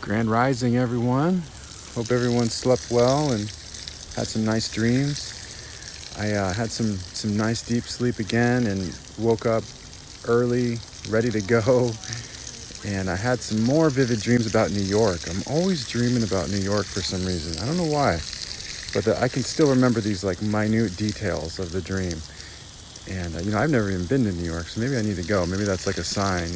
Grand Rising, everyone. Hope everyone slept well and had some nice dreams. I had some nice deep sleep again and woke up early, ready to go. And I had some more vivid dreams about New York. I'm always dreaming about New York for some reason. I don't know why, but I can still remember these like minute details of the dream. And I've never even been to New York, so maybe I need to go. Maybe that's like a sign,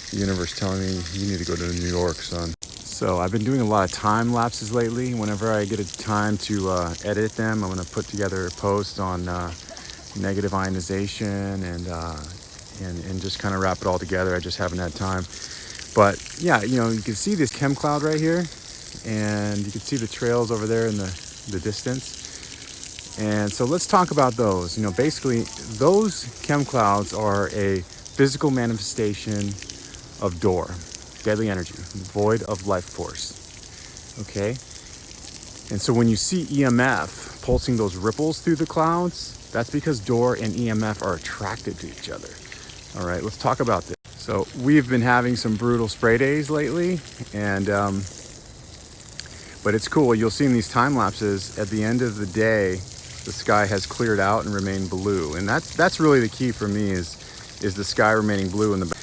the universe telling me you need to go to New York, son. So I've been doing a lot of time lapses lately. Whenever I get a time to edit them, I'm going to put together a post on negative ionization and just kind of wrap it all together. I just haven't had time. But yeah, you can see this chem cloud right here, and you can see the trails over there in the distance. And so let's talk about those. Basically those chem clouds are a physical manifestation of door, deadly energy, void of life force. Okay? And so when you see EMF pulsing those ripples through the clouds, that's because door and EMF are attracted to each other. All right, let's talk about this. So we've been having some brutal spray days lately, and but it's cool. You'll see in these time lapses, at the end of the day, the sky has cleared out and remained blue. And that's really the key for me is the sky remaining blue in the back.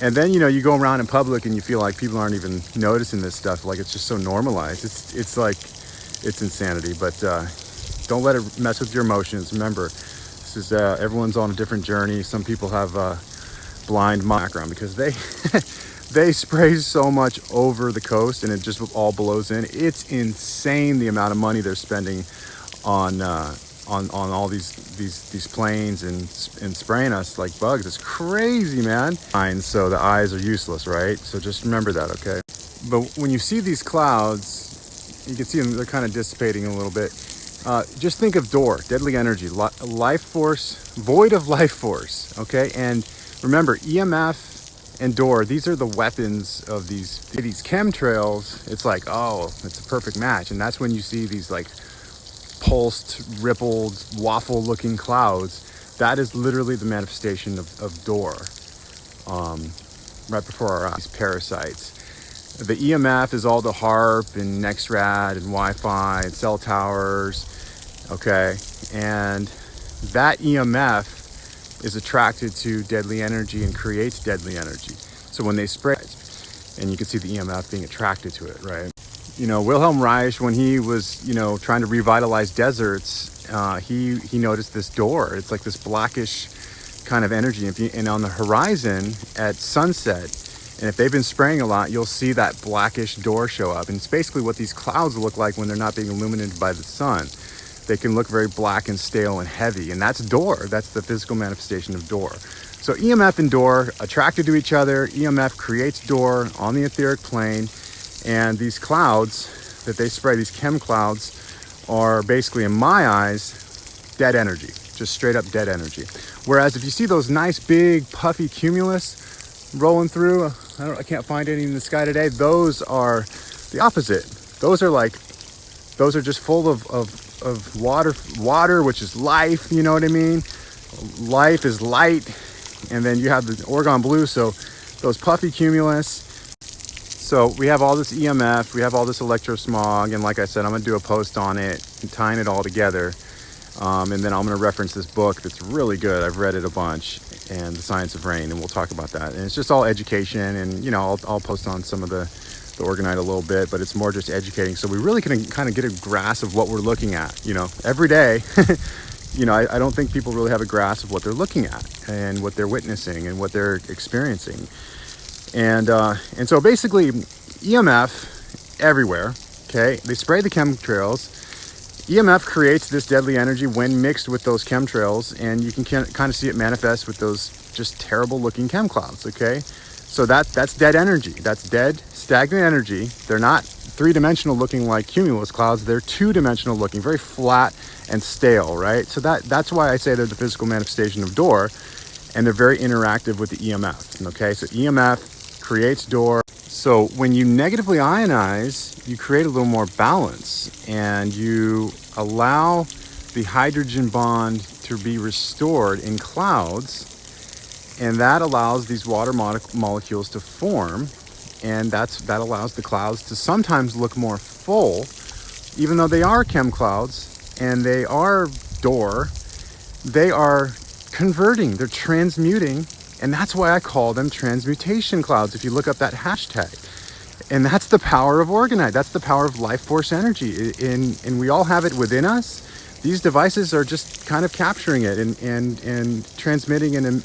And then, you go around in public and you feel like people aren't even noticing this stuff. Like it's just so normalized. It's like, it's insanity, but don't let it mess with your emotions. Remember, this is, everyone's on a different journey. Some people have blind background because they spray so much over the coast and it just all blows in. It's insane the amount of money they're spending on all these planes and spraying us like bugs. It's crazy, man. So the eyes are useless, right? So just remember that, okay? But when you see these clouds, you can see them, they're kind of dissipating a little bit. Just think of door, deadly energy, life force, void of life force, okay? And remember, EMF and door, these are the weapons of these chemtrails. It's like, oh, it's a perfect match. And that's when you see these like pulsed, rippled, waffle-looking clouds. That is literally the manifestation of door, right before our eyes, parasites. The EMF is all the HARP and NextRad and Wi-Fi and cell towers, okay? And that EMF is attracted to deadly energy and creates deadly energy. So when they spray, and you can see the EMF being attracted to it, right? Wilhelm Reich, when he was, trying to revitalize deserts, he noticed this door. It's like this blackish kind of energy. And on the horizon at sunset, and if they've been spraying a lot, you'll see that blackish door show up. And it's basically what these clouds look like when they're not being illuminated by the sun. They can look very black and stale and heavy. And that's door. That's the physical manifestation of door. So EMF and door attracted to each other. EMF creates door on the etheric plane. And these clouds that they spray, these chem clouds, are basically, in my eyes, dead energy, just straight up dead energy. Whereas if you see those nice big puffy cumulus rolling through, I can't find any in the sky today. Those are the opposite. Those are just full of water, which is life. You know what I mean? Life is light, and then you have the Orgone blue. So those puffy cumulus. So we have all this EMF, we have all this electrosmog, and like I said, I'm going to do a post on it and tying it all together. And then I'm going to reference this book that's really good. I've read it a bunch, and The Science of Rain, and we'll talk about that. And it's just all education, and I'll post on some of the Orgonite a little bit, but it's more just educating. So we really can kind of get a grasp of what we're looking at, every day. I don't think people really have a grasp of what they're looking at and what they're witnessing and what they're experiencing. And so basically EMF everywhere, okay? They spray the chemtrails. EMF creates this deadly energy when mixed with those chemtrails, and you can kind of see it manifest with those just terrible looking chem clouds, okay? So that's dead energy. That's dead, stagnant energy. They're not three-dimensional looking like cumulus clouds. They're two-dimensional looking, very flat and stale, right? So that's why I say they're the physical manifestation of door, and they're very interactive with the EMF, okay? So EMF creates door. So when you negatively ionize, you create a little more balance, and you allow the hydrogen bond to be restored in clouds, and that allows these water molecules to form, and that allows the clouds to sometimes look more full, even though they are chem clouds and they are DOR. They are converting, they're transmuting, and that's why I call them transmutation clouds if you look up that hashtag. And that's the power of Orgonite. That's the power of life force energy. And we all have it within us. These devices are just kind of capturing it and transmitting and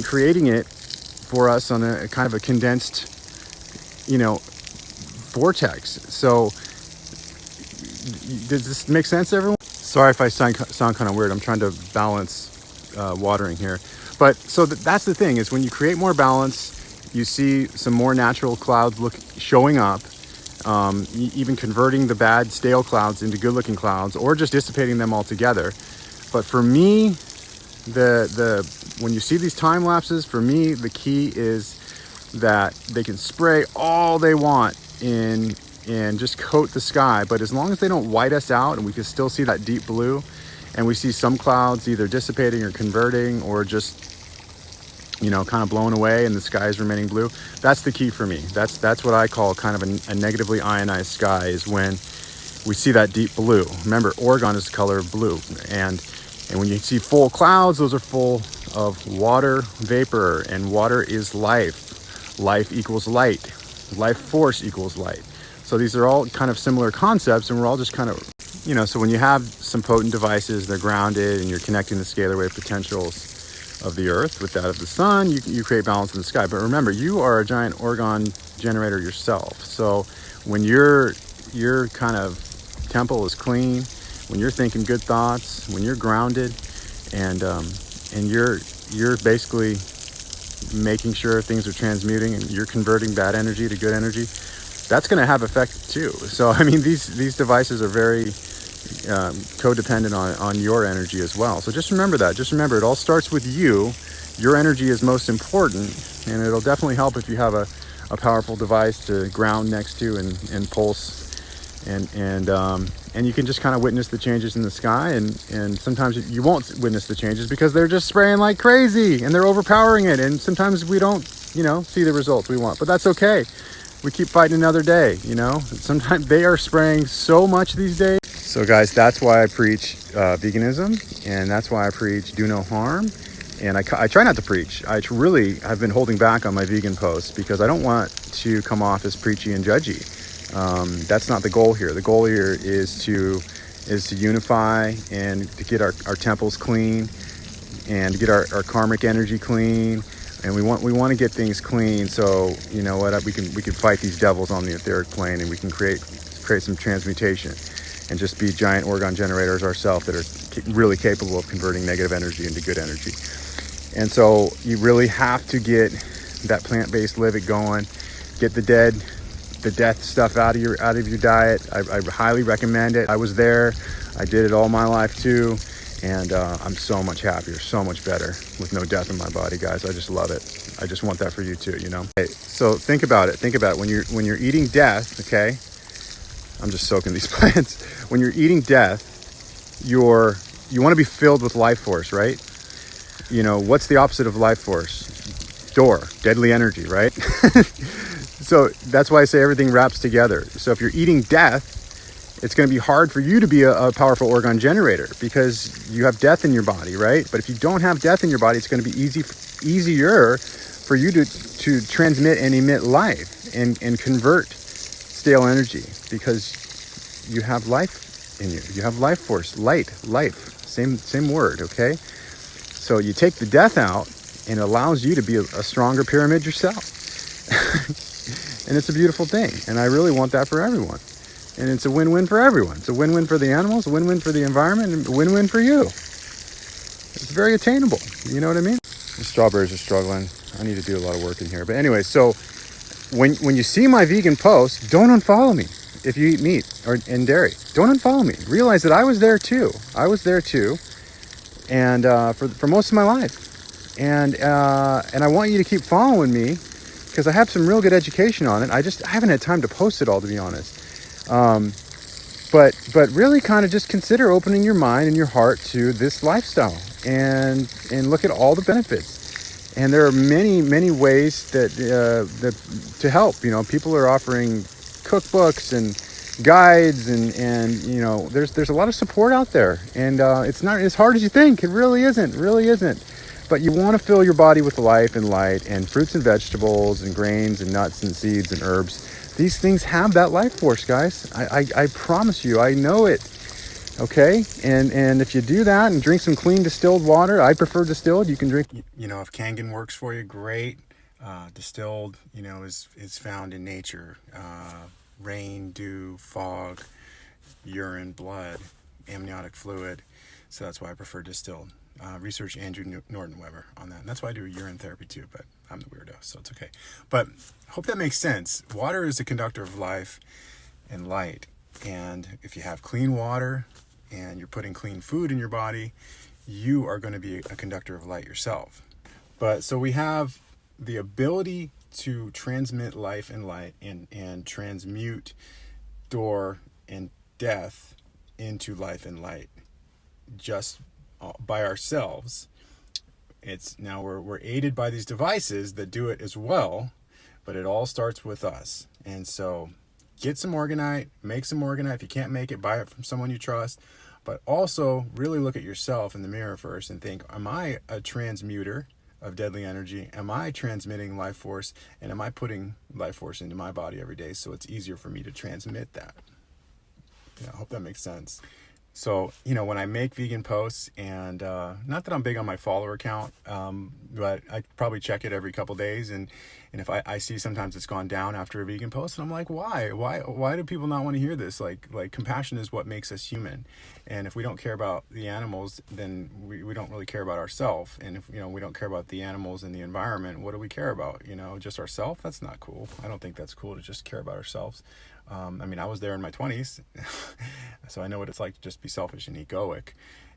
creating it for us on a kind of a condensed, vortex. So does this make sense, everyone? Sorry if I sound kind of weird. I'm trying to balance watering here. But so that's the thing, is when you create more balance, you see some more natural clouds showing up, even converting the bad, stale clouds into good-looking clouds, or just dissipating them altogether. But for me, when you see these time lapses, for me, the key is that they can spray all they want and just coat the sky. But as long as they don't white us out and we can still see that deep blue, and we see some clouds either dissipating or converting or just kind of blown away and the sky is remaining blue, that's the key for me. That's what I call kind of a negatively ionized sky, is when we see that deep blue. Remember, Orgone is the color of blue. And when you see full clouds, those are full of water vapor, and water is life. Life equals light. Life force equals light. So these are all kind of similar concepts, and we're all just kind of, so when you have some potent devices, they're grounded, and you're connecting the scalar wave potentials of the earth with that of the sun, you create balance in the sky. But remember, you are a giant Orgone generator yourself. So when your kind of temple is clean, when you're thinking good thoughts, when you're grounded, and you're basically making sure things are transmuting and you're converting bad energy to good energy, that's going to have effect too. So I mean, these devices are very codependent on your energy as well. So just remember that. Just remember, it all starts with you. Your energy is most important, and it'll definitely help if you have a powerful device to ground next to and pulse, and you can just kind of witness the changes in the sky. And sometimes you won't witness the changes because they're just spraying like crazy and they're overpowering it. And sometimes we don't, see the results we want, but that's okay. We keep fighting another day. Sometimes they are spraying so much these days. So guys, that's why I preach veganism, and that's why I preach do no harm. And I try not to preach. I've been holding back on my vegan posts because I don't want to come off as preachy and judgy. That's not the goal here. The goal here is to unify and to get our temples clean and to get our karmic energy clean. And we want to get things clean, so you know what, we can fight these devils on the etheric plane, and we can create some transmutation and just be giant Orgone generators ourselves that are really capable of converting negative energy into good energy. And so you really have to get that plant-based living going, get the death stuff out of your diet. I highly recommend it. I was there. I did it all my life too. And I'm so much happier, so much better with no death in my body, guys. I just love it. I just want that for you too, Okay, so think about it. When you're eating death, okay? I'm just soaking these plants. When you're eating death, you want to be filled with life force, right? What's the opposite of life force? DOR, deadly energy, right? So that's why I say everything wraps together. So if you're eating death, it's going to be hard for you to be a powerful Orgone generator because you have death in your body, right? But if you don't have death in your body, it's going to be easier for you to transmit and emit life and convert stale energy because you have life in you. You have life force, light, life, same word, okay? So you take the death out and it allows you to be a stronger pyramid yourself. And it's a beautiful thing. And I really want that for everyone. And it's a win-win for everyone. It's a win-win for the animals, a win-win for the environment, and a win-win for you. It's very attainable. You know what I mean? The strawberries are struggling. I need to do a lot of work in here. But anyway, so when you see my vegan posts, don't unfollow me if you eat meat and dairy. Don't unfollow me. Realize that I was there too. And for most of my life. And I want you to keep following me because I have some real good education on it. I haven't had time to post it all, to be honest. But really kind of just consider opening your mind and your heart to this lifestyle and look at all the benefits And there are many ways that to help. You know, people are offering cookbooks and guides, and you know, there's a lot of support out there, and it's not as hard as you think. It really isn't. But you want to fill your body with life and light, and fruits and vegetables and grains and nuts and seeds and herbs. These things have that life force, guys. I promise you, I know it. Okay, and if you do that and drink some clean distilled water, I prefer distilled. You can drink, you know, if Kangen works for you, great. Distilled, you know, is found in nature. Rain, dew, fog, urine, blood, amniotic fluid. So that's why I prefer distilled. Research Andrew Norton Weber on that. And that's why I do urine therapy too, but I'm the weirdo, so it's okay. But I hope that makes sense. Water is a conductor of life and light. And if you have clean water and you're putting clean food in your body, you are going to be a conductor of light yourself. But so we have the ability to transmit life and light and transmute door and death into life and light just by ourselves. It's now we're aided by these devices that do it as well, but it all starts with us. And so get some Orgonite, make some Orgonite. If you can't make it, buy it from someone you trust. But also really look at yourself in the mirror first and think, am I a transmuter of deadly energy? Am I transmitting life force? And am I putting life force into my body every day so it's easier for me to transmit that? Yeah, I hope that makes sense. So, you know, when I make vegan posts, and not that I'm big on my follower count, but I probably check it every couple days, and if I see sometimes it's gone down after a vegan post, and I'm like, why do people not want to hear this? Like compassion is what makes us human, and if we don't care about the animals, then we don't really care about ourselves. And if, you know, we don't care about the animals and the environment, what do we care about? You know, just ourselves? That's not cool. I don't think that's cool to just care about ourselves. I mean, I was there in my 20s, so I know what it's like to just be selfish and egoic,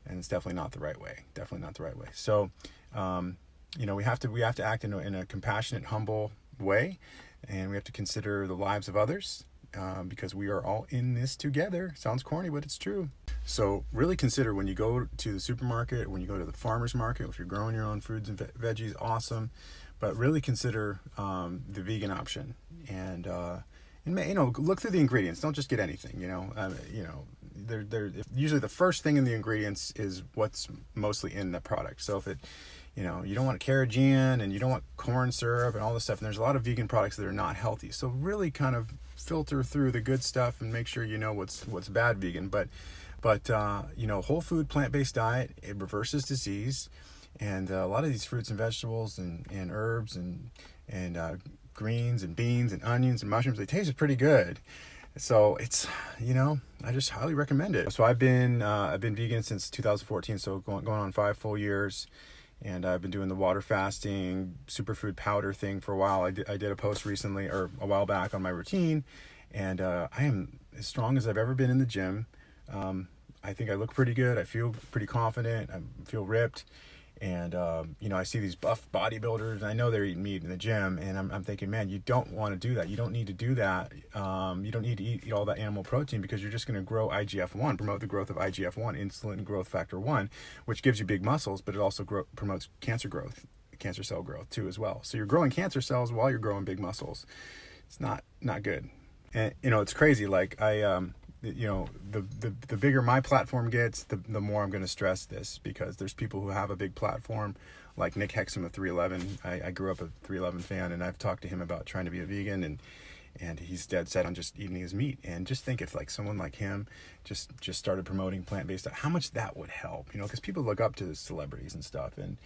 and it's definitely not the right way. Definitely not the right way. So, you know, we have to act in a compassionate, humble way, and we have to consider the lives of others, because we are all in this together. Sounds corny, but it's true. So really consider when you go to the supermarket, when you go to the farmer's market, if you're growing your own fruits and veggies, awesome, but really consider the vegan option, and you know, look through the ingredients. Don't just get anything. You know, they're usually the first thing in the ingredients is what's mostly in the product. So if it, you know, you don't want carrageenan and you don't want corn syrup and all this stuff, and there's a lot of vegan products that are not healthy. So really kind of filter through the good stuff and make sure you know what's bad vegan. But you know, whole food plant-based diet, it reverses disease, and a lot of these fruits and vegetables and herbs and greens and beans and onions and mushrooms, they taste pretty good. So it's, you know, I just highly recommend it. So I've been vegan since 2014, so going on 5 full years, and I've been doing the water fasting superfood powder thing for a while. I did a post recently, or a while back, on my routine, and I am as strong as I've ever been in the gym. I think I look pretty good. I feel pretty confident. I feel ripped. And, you know, I see these buff bodybuilders, and I know they're eating meat in the gym, and I'm thinking, man, you don't want to do that. You don't need to do that. You don't need to eat all that animal protein, because you're just going to grow IGF-1, promote the growth of IGF-1, insulin growth factor 1, which gives you big muscles, but it also promotes cancer cell growth too as well. So you're growing cancer cells while you're growing big muscles. It's not good. And, you know, it's crazy. Like you know, the bigger my platform gets, the more I'm going to stress this, because there's people who have a big platform, like Nick Hexum of 311. I grew up a 311 fan, and I've talked to him about trying to be a vegan, and he's dead set on just eating his meat. And just think if like someone like him just started promoting plant-based diet, how much that would help, you know, because people look up to the celebrities and stuff, and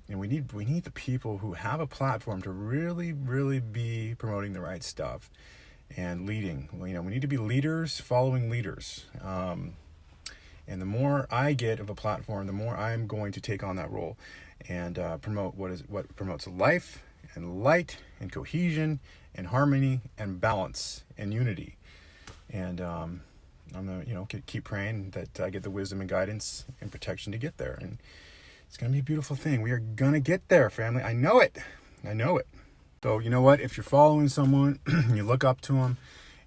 we need the people who have a platform to really be promoting the right stuff and leading. You know, we need to be leaders following leaders. And the more I get of a platform, the more I'm going to take on that role and promote what promotes life and light and cohesion and harmony and balance and unity. And I'm gonna, you know, keep praying that I get the wisdom and guidance and protection to get there. And it's gonna be a beautiful thing. We are gonna get there, family. I know it. So, you know what? If you're following someone, you look up to them,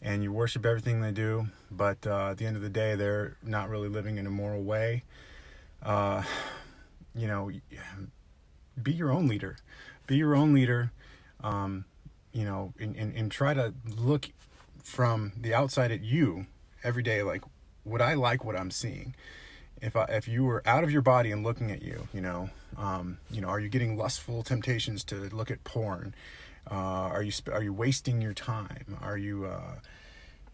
and you worship everything they do, but at the end of the day, they're not really living in a moral way, you know, be your own leader. Be your own leader, you know, and try to look from the outside at you every day. Like, would I like what I'm seeing? If you were out of your body and looking at you, you know, are you getting lustful temptations to look at porn? Are you wasting your time? Are you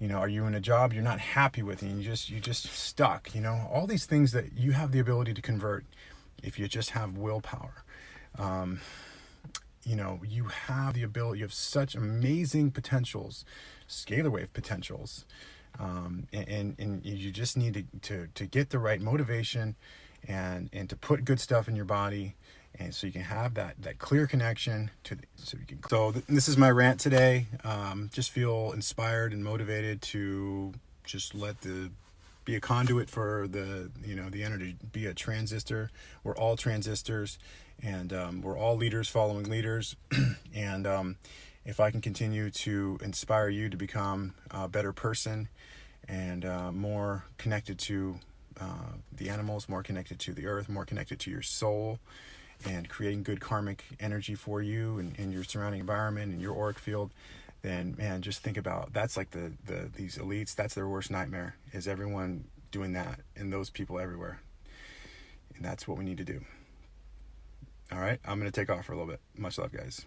in a job you're not happy with and you just stuck? You know, all these things that you have the ability to convert if you just have willpower. You know, you have the ability. You have such amazing potentials, scalar wave potentials. And you just need to get the right motivation and to put good stuff in your body, and so you can have that clear connection this is my rant today. Just feel inspired and motivated to just be a conduit for the energy, be a transistor. We're all transistors, and we're all leaders following leaders. And if I can continue to inspire you to become a better person and more connected to the animals, more connected to the earth, more connected to your soul, and creating good karmic energy for you and your surrounding environment and your auric field, then man, just think about that's like these elites, that's their worst nightmare, is everyone doing that and those people everywhere. And that's what we need to do. All right, I'm going to take off for a little bit. Much love, guys.